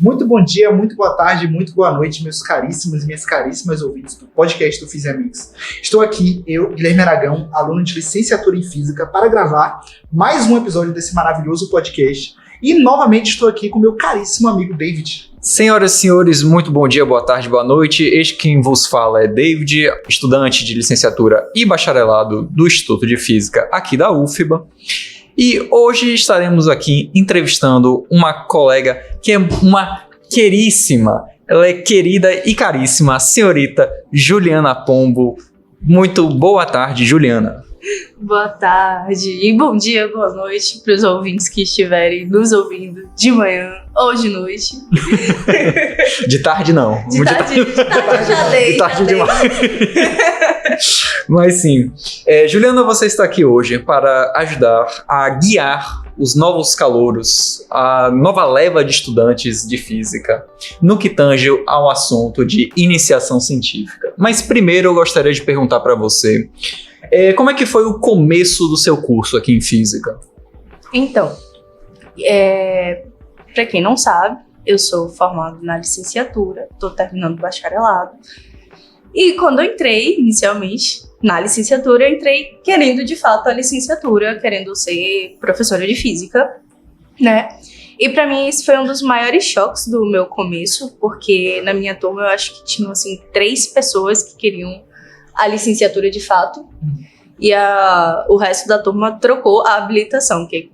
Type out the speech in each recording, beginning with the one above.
Muito bom dia, muito boa tarde, muito boa noite, meus caríssimos e minhas caríssimas ouvintes do podcast do Fiz Amigos. Estou aqui, eu, Guilherme Aragão, aluno de licenciatura em Física, para gravar mais um episódio desse maravilhoso podcast. E novamente estou aqui com meu caríssimo amigo David. Senhoras e senhores, muito bom dia, boa tarde, boa noite. Este quem vos fala é David, estudante de licenciatura e bacharelado do Instituto de Física aqui da UFBA. E hoje estaremos aqui entrevistando uma colega que é uma queríssima, ela é querida e caríssima, a senhorita Juliana Pombo. Muito boa tarde, Juliana. Boa tarde e bom dia, boa noite para os ouvintes que estiverem nos ouvindo de manhã ou de noite. De tarde não. De tarde já dei. De tarde demais. Mas sim, Juliana, você está aqui hoje para ajudar a guiar os novos calouros, a nova leva de estudantes de física, no que tange ao assunto de iniciação científica. Mas primeiro eu gostaria de perguntar para você, como é que foi o começo do seu curso aqui em Física? Então, para quem não sabe, eu sou formado na licenciatura, estou terminando o bacharelado. E quando eu entrei, inicialmente, na licenciatura, eu entrei querendo, de fato, a licenciatura, querendo ser professora de física, né? E para mim, esse foi um dos maiores choques do meu começo, porque na minha turma eu acho que tinham, assim, 3 pessoas que queriam a licenciatura de fato, e o resto da turma trocou a habilitação, que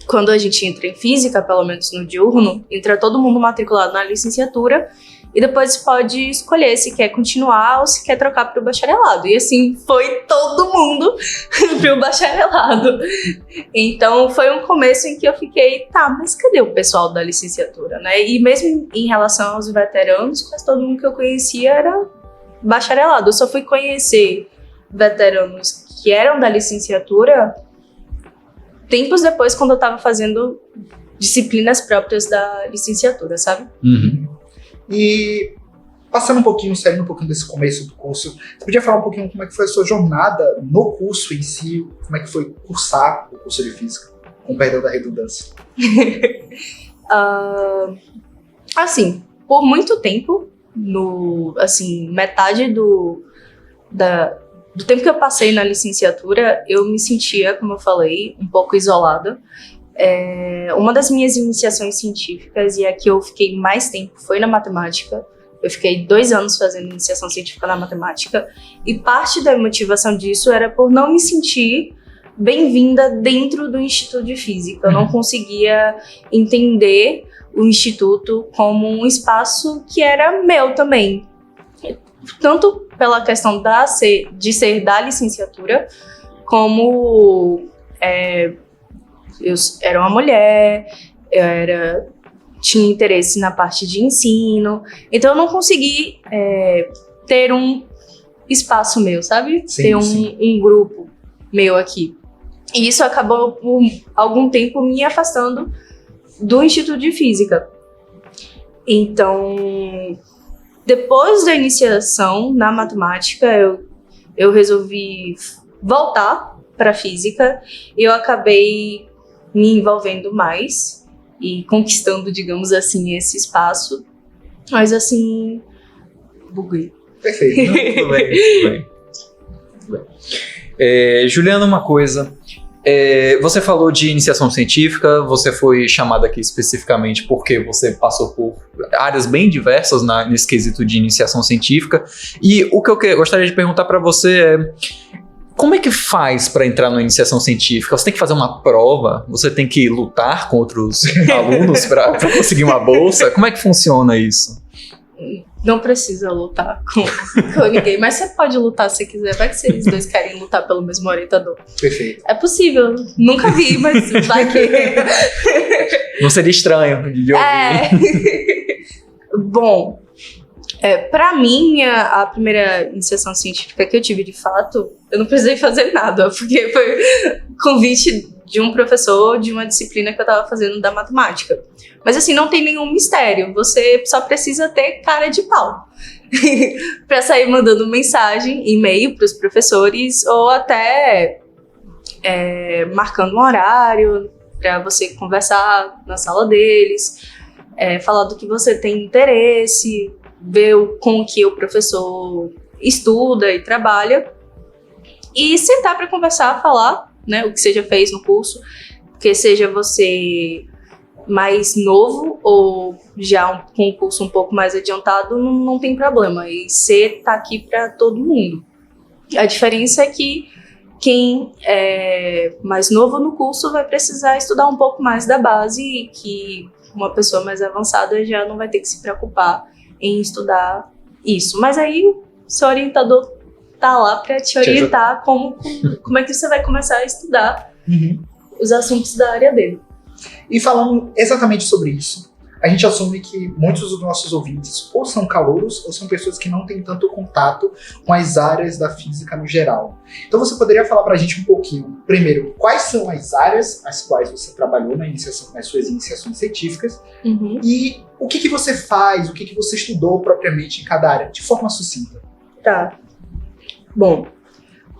quando a gente entra em física, pelo menos no diurno, entra todo mundo matriculado na licenciatura, e depois pode escolher se quer continuar ou se quer trocar para o bacharelado. E assim, foi todo mundo para o bacharelado. Então, foi um começo em que eu fiquei, mas cadê o pessoal da licenciatura, né? E mesmo em relação aos veteranos, quase todo mundo que eu conhecia era bacharelado. Eu só fui conhecer veteranos que eram da licenciatura tempos depois, quando eu estava fazendo disciplinas próprias da licenciatura, sabe? Uhum. E passando um pouquinho, saindo um pouquinho desse começo do curso, você podia falar um pouquinho como é que foi a sua jornada no curso em si, como é que foi cursar o curso de Física, com perdão da redundância? Assim, por muito tempo, metade do tempo que eu passei na licenciatura, eu me sentia, como eu falei, um pouco isolada. Uma das minhas iniciações científicas, e a que eu fiquei mais tempo, foi na matemática. Eu fiquei 2 anos fazendo iniciação científica na matemática, e parte da motivação disso era por não me sentir bem-vinda dentro do Instituto de Física. Eu não conseguia entender o Instituto como um espaço que era meu também. Tanto pela questão de ser da licenciatura, como eu era uma mulher, tinha interesse na parte de ensino, então eu não consegui ter um espaço meu, sabe? Sim, ter sim. um grupo meu aqui. E isso acabou por algum tempo me afastando do Instituto de Física. Então, depois da iniciação na matemática, eu resolvi voltar para física, e eu acabei me envolvendo mais e conquistando, digamos assim, esse espaço. Mas assim, buguei. Perfeito. Tudo bem. Juliana, uma coisa. Você falou de iniciação científica, você foi chamada aqui especificamente porque você passou por áreas bem diversas nesse quesito de iniciação científica. E o que eu gostaria de perguntar para você é: como é que faz para entrar na iniciação científica? Você tem que fazer uma prova? Você tem que lutar com outros alunos para conseguir uma bolsa? Como é que funciona isso? Não precisa lutar com ninguém, mas você pode lutar se quiser. Vai que vocês dois querem lutar pelo mesmo orientador. Perfeito. É possível. Nunca vi, mas vai que... Não seria estranho de ouvir. Bom, para mim, a primeira iniciação científica que eu tive de fato, eu não precisei fazer nada, porque foi convite de um professor de uma disciplina que eu estava fazendo da matemática. Mas assim, não tem nenhum mistério, você só precisa ter cara de pau para sair mandando mensagem, e-mail para os professores, ou até marcando um horário para você conversar na sala deles. falar do que você tem interesse, ver com que o professor estuda e trabalha, e sentar para conversar, falar, né, o que você já fez no curso, que seja você mais novo ou já com um curso um pouco mais adiantado, não tem problema. E você tá aqui para todo mundo. A diferença é que quem é mais novo no curso vai precisar estudar um pouco mais da base e que uma pessoa mais avançada já não vai ter que se preocupar em estudar isso. Mas aí o seu orientador tá lá para te orientar como é que você vai começar a estudar os assuntos da área dele. E falando exatamente sobre isso, a gente assume que muitos dos nossos ouvintes ou são calouros ou são pessoas que não têm tanto contato com as áreas da física no geral. Então você poderia falar pra gente um pouquinho, primeiro, quais são as áreas às quais você trabalhou nas suas iniciações científicas e o que você faz, o que você estudou propriamente em cada área, de forma sucinta. Tá. Bom,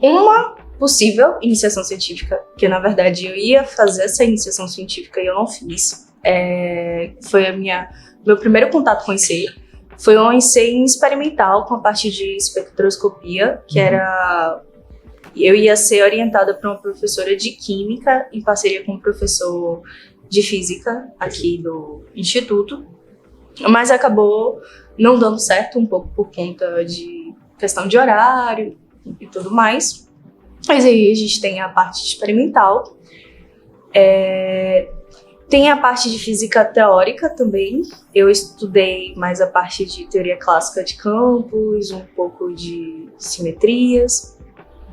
uma possível iniciação científica, que na verdade eu ia fazer essa iniciação científica e eu não fiz, foi meu primeiro contato com o IC, foi um IC experimental com a parte de espectroscopia, que eu ia ser orientada por uma professora de química em parceria com um professor de física aqui do instituto, mas acabou não dando certo, um pouco por conta de questão de horário e tudo mais. Mas aí a gente tem a parte experimental, tem a parte de física teórica também. Eu estudei mais a parte de teoria clássica de campos, um pouco de simetrias,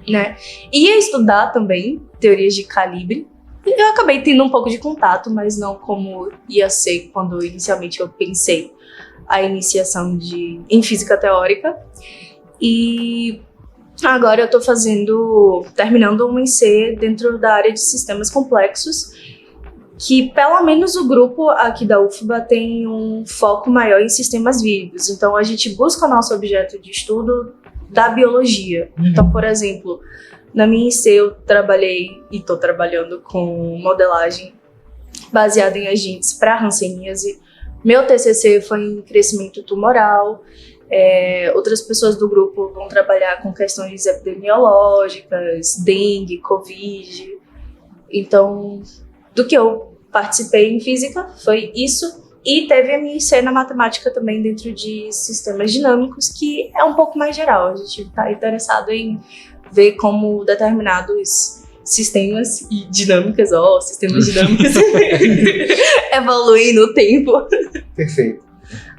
né? Ia estudar também teorias de calibre. Eu acabei tendo um pouco de contato, mas não como ia ser quando inicialmente eu pensei a iniciação em física teórica. E agora eu estou terminando um IC dentro da área de sistemas complexos, que pelo menos o grupo aqui da UFBA tem um foco maior em sistemas vivos. Então a gente busca o nosso objeto de estudo da biologia. Então, por exemplo, na minha IC eu trabalhei e estou trabalhando com modelagem baseada em agentes para hanseníase. Meu TCC foi em crescimento tumoral. Outras pessoas do grupo vão trabalhar com questões epidemiológicas, dengue, covid. Então, do que eu participei em física foi isso. E teve a minha IC na matemática também dentro de sistemas dinâmicos, que é um pouco mais geral. A gente está interessado em ver como determinados sistemas e sistemas dinâmicos evoluem no tempo. Perfeito.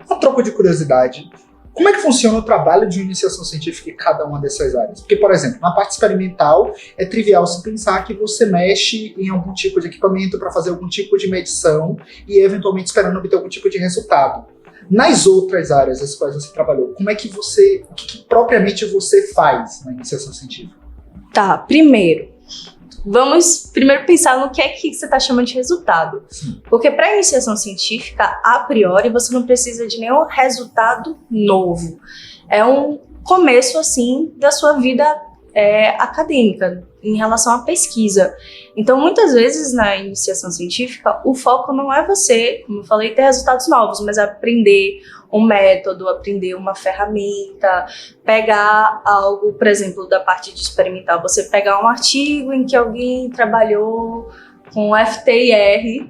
A troco de curiosidade, como é que funciona o trabalho de iniciação científica em cada uma dessas áreas? Porque, por exemplo, na parte experimental, é trivial se pensar que você mexe em algum tipo de equipamento para fazer algum tipo de medição e, eventualmente, esperando obter algum tipo de resultado. Nas outras áreas às quais você trabalhou, o que propriamente você faz na iniciação científica? Tá, vamos primeiro pensar no que é que você está chamando de resultado. Sim. Porque para a iniciação científica, a priori, você não precisa de nenhum resultado novo. É um começo, assim, da sua vida acadêmica em relação à pesquisa. Então, muitas vezes, na iniciação científica, o foco não é você, como eu falei, ter resultados novos, mas aprender um método, aprender uma ferramenta, pegar algo, por exemplo, da parte de experimental, você pegar um artigo em que alguém trabalhou com FTIR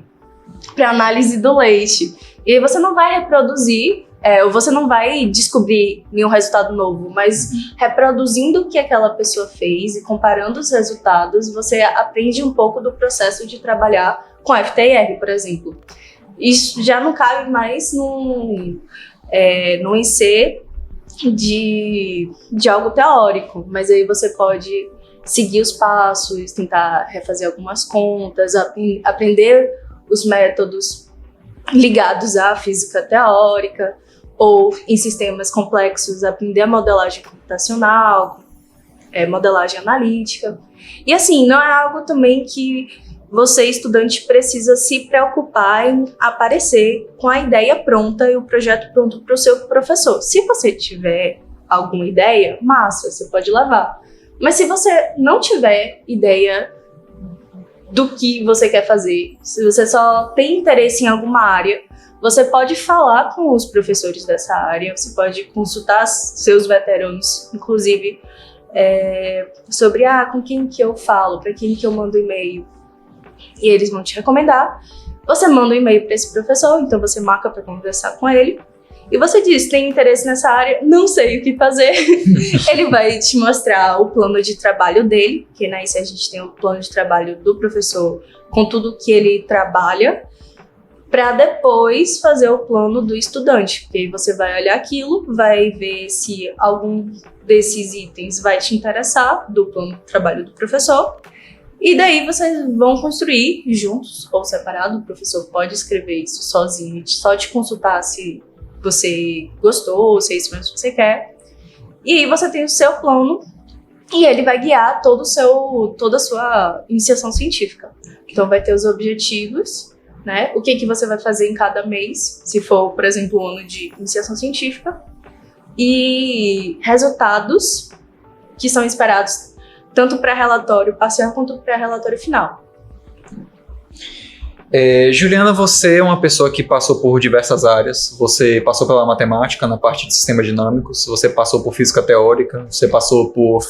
para análise do leite. E aí você não vai reproduzir, ou você não vai descobrir nenhum resultado novo, mas reproduzindo o que aquela pessoa fez e comparando os resultados, você aprende um pouco do processo de trabalhar com FTIR, por exemplo. Isso já não cabe mais no IC de algo teórico, mas aí você pode seguir os passos, tentar refazer algumas contas, aprender os métodos ligados à física teórica, ou em sistemas complexos, aprender a modelagem computacional, modelagem analítica. E assim, não é algo também que você, estudante, precisa se preocupar em aparecer com a ideia pronta e o projeto pronto para o seu professor. Se você tiver alguma ideia, massa, você pode levar. Mas se você não tiver ideia do que você quer fazer, se você só tem interesse em alguma área, você pode falar com os professores dessa área, você pode consultar seus veteranos, inclusive, sobre com quem que eu falo, para quem que eu mando e-mail. E eles vão te recomendar. Você manda um e-mail para esse professor, então você marca para conversar com ele. E você diz, tem interesse nessa área, não sei o que fazer. Ele vai te mostrar o plano de trabalho dele, que na IC a gente tem o plano de trabalho do professor com tudo que ele trabalha, para depois fazer o plano do estudante. Porque aí você vai olhar aquilo, vai ver se algum desses itens vai te interessar do plano de trabalho do professor. E daí vocês vão construir juntos ou separado. O professor pode escrever isso sozinho, só te consultar se você gostou, se é isso mesmo que você quer. E aí você tem o seu plano e ele vai guiar toda a sua iniciação científica. Então vai ter os objetivos, né? O que você vai fazer em cada mês, se for, por exemplo, o ano de iniciação científica. E resultados que são esperados tanto para relatório parcial quanto para relatório final. Juliana, você é uma pessoa que passou por diversas áreas. Você passou pela matemática na parte de sistemas dinâmicos, você passou por física teórica, você passou por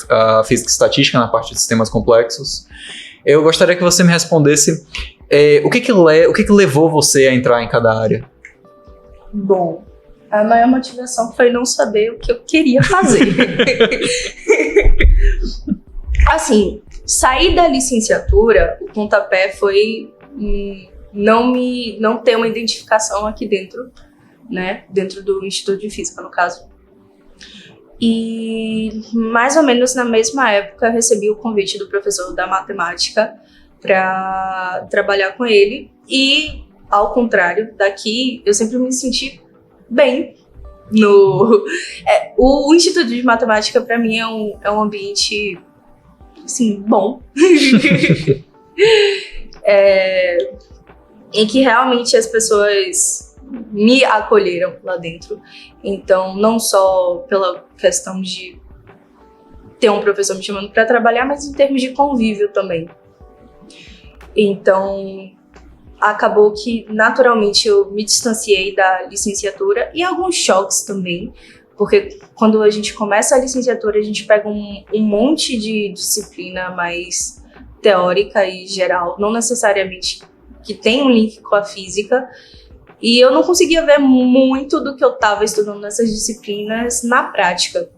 física estatística na parte de sistemas complexos. Eu gostaria que você me respondesse o que levou você a entrar em cada área? Bom, a maior motivação foi não saber o que eu queria fazer. Assim, sair da licenciatura, o pontapé foi não ter uma identificação aqui dentro, né? Dentro do Instituto de Física, no caso. E mais ou menos na mesma época eu recebi o convite do professor da matemática para trabalhar com ele. E, ao contrário daqui, eu sempre me senti bem. O Instituto de Matemática, para mim, é um ambiente, assim, bom. Em que realmente as pessoas me acolheram lá dentro. Então, não só pela questão de ter um professor me chamando para trabalhar, mas em termos de convívio também. Então, acabou que, naturalmente, eu me distanciei da licenciatura e alguns choques também, porque quando a gente começa a licenciatura, a gente pega um monte de disciplina mais teórica e geral, não necessariamente que tem um link com a física, e eu não conseguia ver muito do que eu estava estudando nessas disciplinas na prática.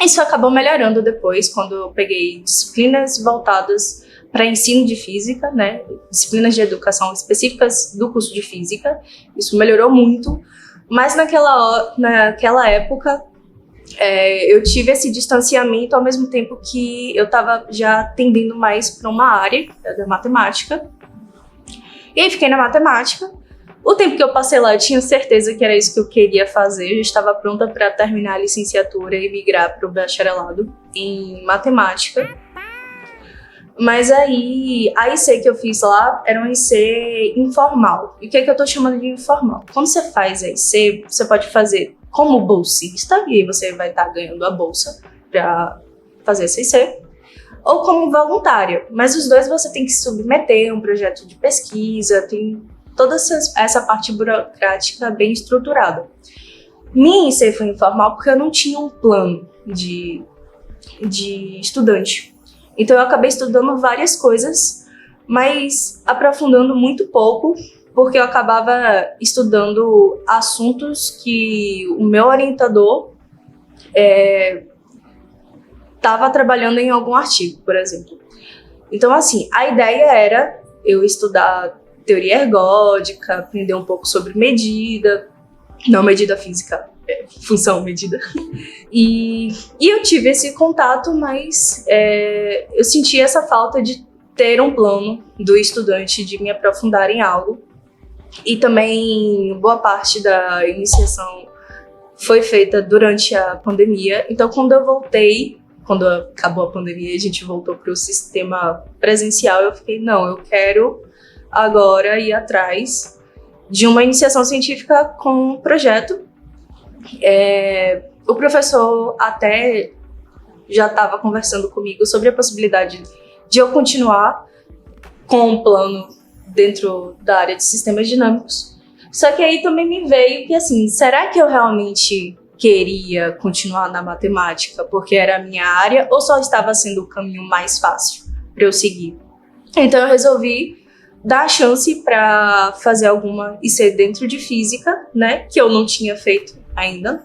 Isso acabou melhorando depois, quando eu peguei disciplinas voltadas para ensino de física, né? Disciplinas de educação específicas do curso de física. Isso melhorou muito, mas naquela época eu tive esse distanciamento ao mesmo tempo que eu estava já tendendo mais para uma área da matemática. E aí fiquei na matemática. O tempo que eu passei lá, eu tinha certeza que era isso que eu queria fazer. Eu já estava pronta para terminar a licenciatura e migrar para o bacharelado em matemática. Mas aí, a IC que eu fiz lá era uma IC informal. E o que é que eu tô chamando de informal? Quando você faz a IC, você pode fazer como bolsista, e aí você vai estar ganhando a bolsa para fazer essa IC, ou como voluntária. Mas os dois você tem que submeter um projeto de pesquisa, tem toda essa parte burocrática bem estruturada. Minha IC foi informal porque eu não tinha um plano de estudante. Então eu acabei estudando várias coisas, mas aprofundando muito pouco, porque eu acabava estudando assuntos que o meu orientador estava trabalhando em algum artigo, por exemplo. Então, assim, a ideia era eu estudar teoria ergódica, aprender um pouco sobre medida, não medida física, função medida. E eu tive esse contato, mas eu senti essa falta de ter um plano do estudante, de me aprofundar em algo. E também boa parte da iniciação foi feita durante a pandemia. Então, quando eu voltei, quando acabou a pandemia e a gente voltou para o sistema presencial, eu fiquei, não, eu quero agora ir atrás de uma iniciação científica com um projeto. O professor até já estava conversando comigo sobre a possibilidade de eu continuar com um plano dentro da área de sistemas dinâmicos. Só que aí também me veio que, assim, será que eu realmente queria continuar na matemática porque era a minha área ou só estava sendo o caminho mais fácil para eu seguir? Então eu resolvi dar a chance para fazer alguma IC dentro de física, né, que eu não tinha feito ainda,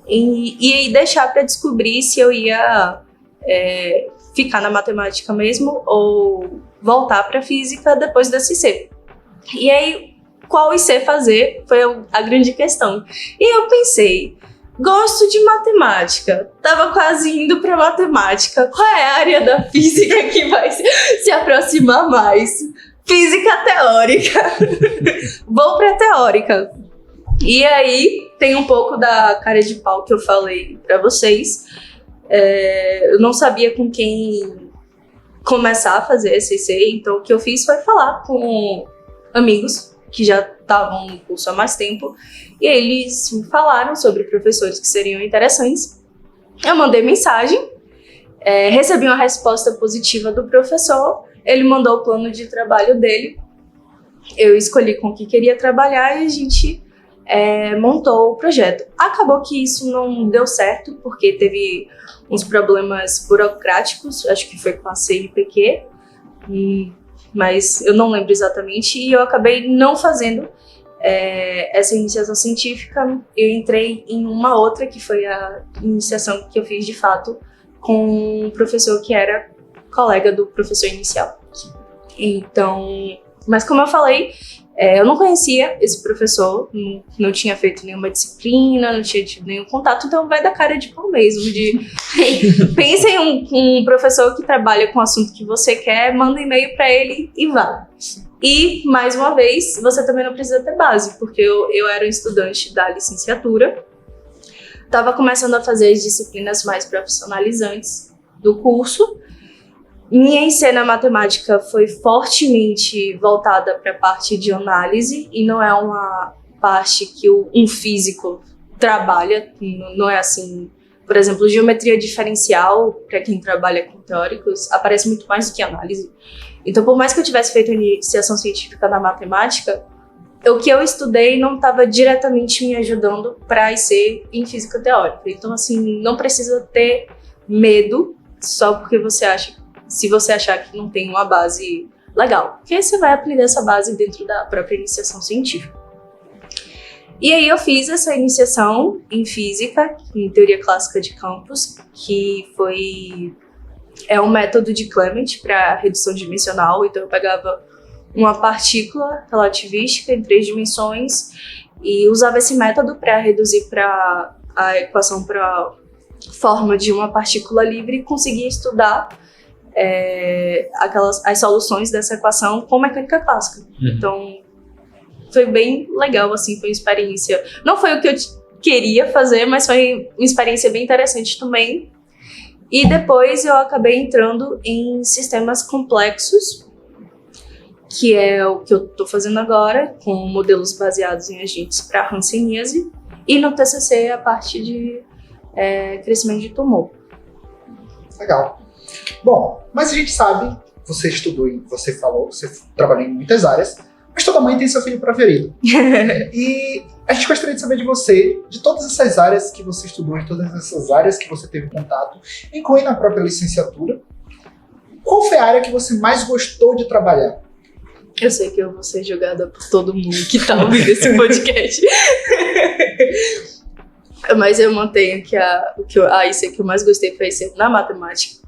e aí deixar para descobrir se eu ia ficar na matemática mesmo ou voltar para física depois dessa IC. E aí, qual IC fazer foi a grande questão. E eu pensei, gosto de matemática, tava quase indo para matemática, qual é a área da física que vai se aproximar mais? Física teórica. Vou para teórica. E aí, tem um pouco da cara de pau que eu falei para vocês. Eu não sabia com quem começar a fazer esse IC, então o que eu fiz foi falar com amigos que já estavam no curso há mais tempo, e eles me falaram sobre professores que seriam interessantes. Eu mandei mensagem, recebi uma resposta positiva do professor, ele mandou o plano de trabalho dele, eu escolhi com o que queria trabalhar e a gente montou o projeto. Acabou que isso não deu certo, porque teve uns problemas burocráticos, acho que foi com a CNPq, mas eu não lembro exatamente, e eu acabei não fazendo essa iniciação científica. Eu entrei em uma outra, que foi a iniciação que eu fiz de fato com um professor que era colega do professor inicial. Então, mas como eu falei, eu não conhecia esse professor, não tinha feito nenhuma disciplina, não tinha tido nenhum contato, então vai da cara de pau mesmo, pensa em um professor que trabalha com o assunto que você quer, manda e-mail para ele e vá. E, mais uma vez, você também não precisa ter base, porque eu era um estudante da licenciatura, estava começando a fazer as disciplinas mais profissionalizantes do curso. Minha IC na matemática foi fortemente voltada para a parte de análise e não é uma parte que um físico trabalha, não é assim. Por exemplo, geometria diferencial, para quem trabalha com teóricos, aparece muito mais do que análise. Então, por mais que eu tivesse feito iniciação científica na matemática, o que eu estudei não estava diretamente me ajudando para a IC em física teórica. Então, assim, não precisa ter medo só porque se você achar que não tem uma base legal, porque você vai aprender essa base dentro da própria iniciação científica. E aí eu fiz essa iniciação em física, em teoria clássica de campos, que é um método de Clement para redução dimensional. Então eu pegava uma partícula relativística em 3 dimensões e usava esse método para reduzir para a equação para forma de uma partícula livre e conseguia estudar as soluções dessa equação com mecânica clássica. Então, foi bem legal, assim, foi uma experiência. Não foi o que eu queria fazer, mas foi uma experiência bem interessante também. E depois eu acabei entrando em sistemas complexos, que é o que eu estou fazendo agora, com modelos baseados em agentes para hanseníase, e no TCC a parte de crescimento de tumor. Legal. Bom, mas a gente sabe, você estudou e você falou, você trabalhou em muitas áreas, mas toda mãe tem seu filho preferido. E a gente gostaria de saber de você, de todas essas áreas que você estudou, de todas essas áreas que você teve contato, incluindo a própria licenciatura, qual foi a área que você mais gostou de trabalhar? Eu sei que eu vou ser julgada por todo mundo que tá ouvindo esse podcast. Mas eu mantenho que a IC que eu mais gostei foi a IC na matemática.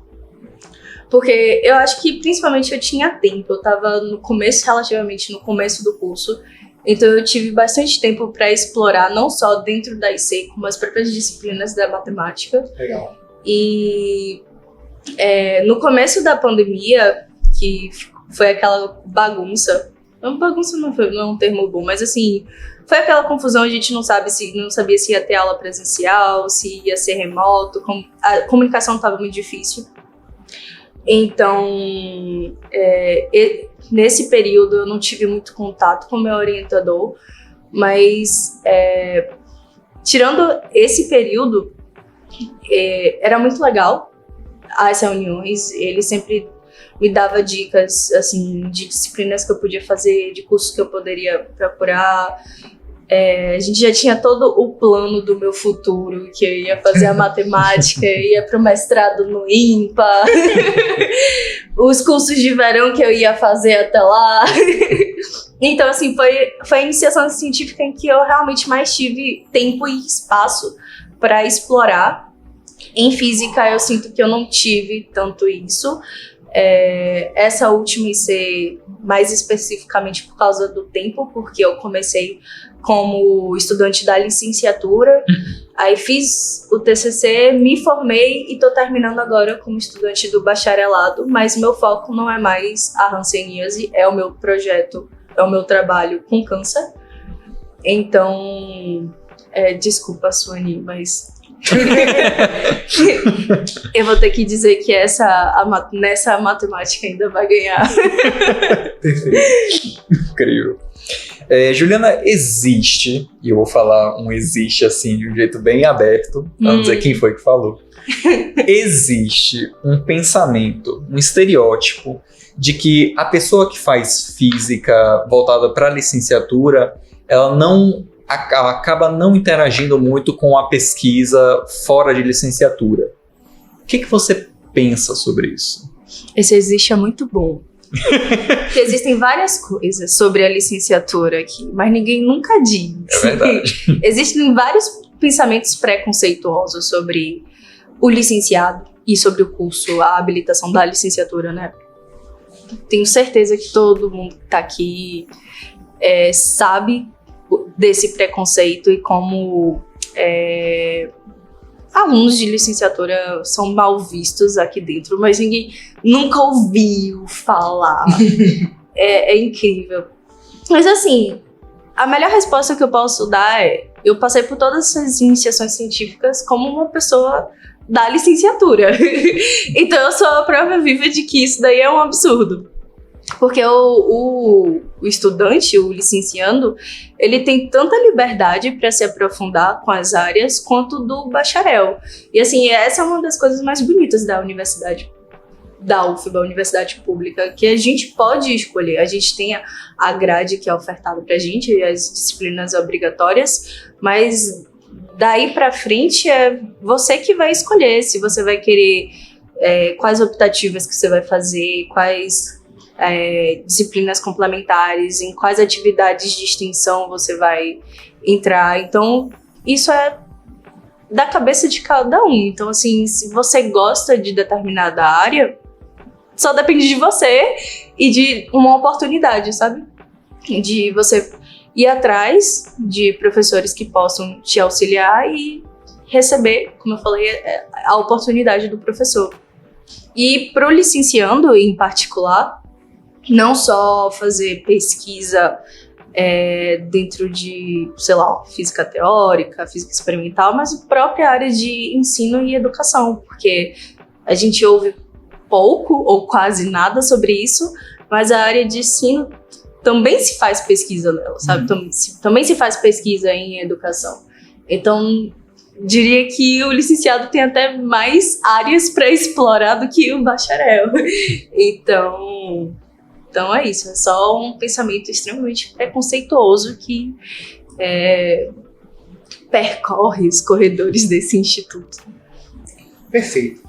Porque eu acho que principalmente eu tinha tempo, eu estava relativamente no começo do curso, então eu tive bastante tempo para explorar, não só dentro da IC, como as próprias disciplinas da matemática. Legal. E no começo da pandemia, que foi aquela bagunça, bagunça não é um termo bom, mas assim, foi aquela confusão, a gente não sabia se ia ter aula presencial, se ia ser remoto, a comunicação estava muito difícil. Então, nesse período eu não tive muito contato com o meu orientador, mas tirando esse período, era muito legal as reuniões, ele sempre me dava dicas, assim, de disciplinas que eu podia fazer, de cursos que eu poderia procurar. A gente já tinha todo o plano do meu futuro, que eu ia fazer a matemática, ia para o mestrado no IMPA, os cursos de verão que eu ia fazer até lá. Então, assim, foi a iniciação científica em que eu realmente mais tive tempo e espaço para explorar. Em física, eu sinto que eu não tive tanto isso. Essa última IC, mais especificamente por causa do tempo, porque eu comecei como estudante da licenciatura, aí fiz o TCC, me formei e estou terminando agora como estudante do bacharelado, mas meu foco não é mais a hanseníase, é o meu projeto, é o meu trabalho com câncer. Então, desculpa, Suani, mas eu vou ter que dizer que nessa matemática ainda vai ganhar. Perfeito. Incrível. Juliana, existe, e eu vou falar existe assim de um jeito bem aberto, pra não dizer quem foi que falou. Existe um pensamento, um estereótipo de que a pessoa que faz física voltada para a licenciatura, ela acaba não interagindo muito com a pesquisa fora de licenciatura. O que você pensa sobre isso? Esse existe é muito bom. Porque existem várias coisas sobre a licenciatura aqui, mas ninguém nunca diz. É verdade. Existem vários pensamentos preconceituosos sobre o licenciado e sobre o curso, a habilitação da licenciatura, né? Tenho certeza que todo mundo que está aqui sabe desse preconceito e como alunos de licenciatura são mal vistos aqui dentro, mas ninguém nunca ouviu falar. É incrível. Mas assim, a melhor resposta que eu posso dar eu passei por todas essas iniciações científicas como uma pessoa da licenciatura. Então eu sou a prova viva de que isso daí é um absurdo. Porque o estudante, o licenciando, ele tem tanta liberdade para se aprofundar com as áreas quanto do bacharel. E assim, essa é uma das coisas mais bonitas da universidade, da UFBA, a universidade pública, que a gente pode escolher. A gente tem a grade que é ofertada para a gente, e as disciplinas obrigatórias, mas daí para frente é você que vai escolher se você vai querer quais optativas que você vai fazer, quais disciplinas complementares, em quais atividades de extensão você vai entrar. Então, isso é da cabeça de cada um. Então, assim, se você gosta de determinada área, só depende de você e de uma oportunidade, sabe? De você ir atrás de professores que possam te auxiliar e receber, como eu falei, a oportunidade do professor. E para o licenciando, em particular, não só fazer pesquisa dentro de, sei lá, física teórica, física experimental, mas a própria área de ensino e educação, porque a gente ouve pouco ou quase nada sobre isso, mas a área de ensino também se faz pesquisa nela, sabe? Também se faz pesquisa em educação. Então, diria que o licenciado tem até mais áreas para explorar do que o bacharel. Então é isso, é só um pensamento extremamente preconceituoso que percorre os corredores desse instituto. Perfeito.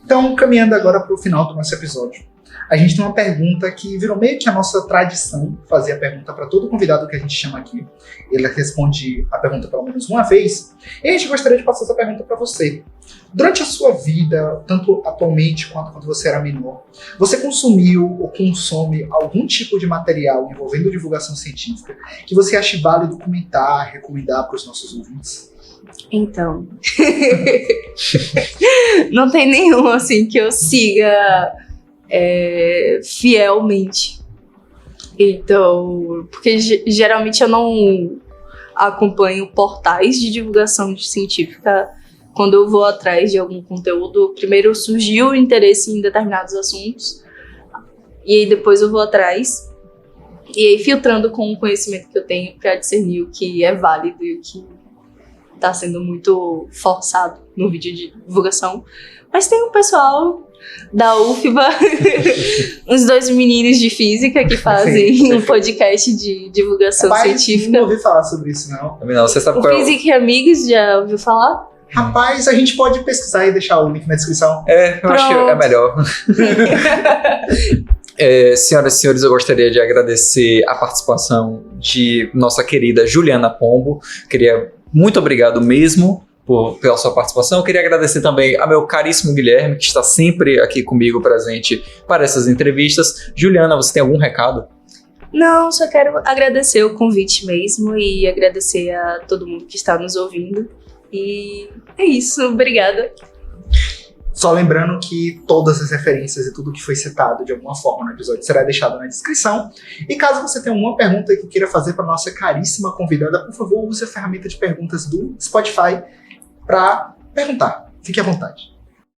Então, caminhando agora para o final do nosso episódio, a gente tem uma pergunta que virou meio que a nossa tradição, fazer a pergunta para todo convidado que a gente chama aqui. Ele responde a pergunta pelo menos uma vez, e a gente gostaria de passar essa pergunta para você. Durante a sua vida, tanto atualmente quanto quando você era menor, você consumiu ou consome algum tipo de material envolvendo divulgação científica que você acha válido comentar, recomendar para os nossos ouvintes? Então, não tem nenhum assim que eu siga fielmente. Então, porque geralmente eu não acompanho portais de divulgação científica. Quando eu vou atrás de algum conteúdo, primeiro surgiu o interesse em determinados assuntos, e aí depois eu vou atrás, e aí filtrando com o conhecimento que eu tenho para discernir o que é válido e o que tá sendo muito forçado no vídeo de divulgação. Mas tem um pessoal da UFBA, uns 2 meninos de física que fazem um podcast de divulgação científica. Não ouvi falar sobre isso, não. Não, você sabe O qual é Física e Amigos, já ouviu falar? Rapaz, a gente pode pesquisar e deixar o link na descrição. eu acho que é melhor. Senhoras e senhores, eu gostaria de agradecer a participação de nossa querida Juliana Pombo. Muito obrigado mesmo pela sua participação. Eu queria agradecer também a meu caríssimo Guilherme, que está sempre aqui comigo presente para essas entrevistas. Juliana, você tem algum recado? Não, só quero agradecer o convite mesmo e agradecer a todo mundo que está nos ouvindo. E é isso, obrigada. Só lembrando que todas as referências e tudo que foi citado de alguma forma no episódio será deixado na descrição. E caso você tenha alguma pergunta que queira fazer para nossa caríssima convidada, por favor, use a ferramenta de perguntas do Spotify para perguntar. Fique à vontade.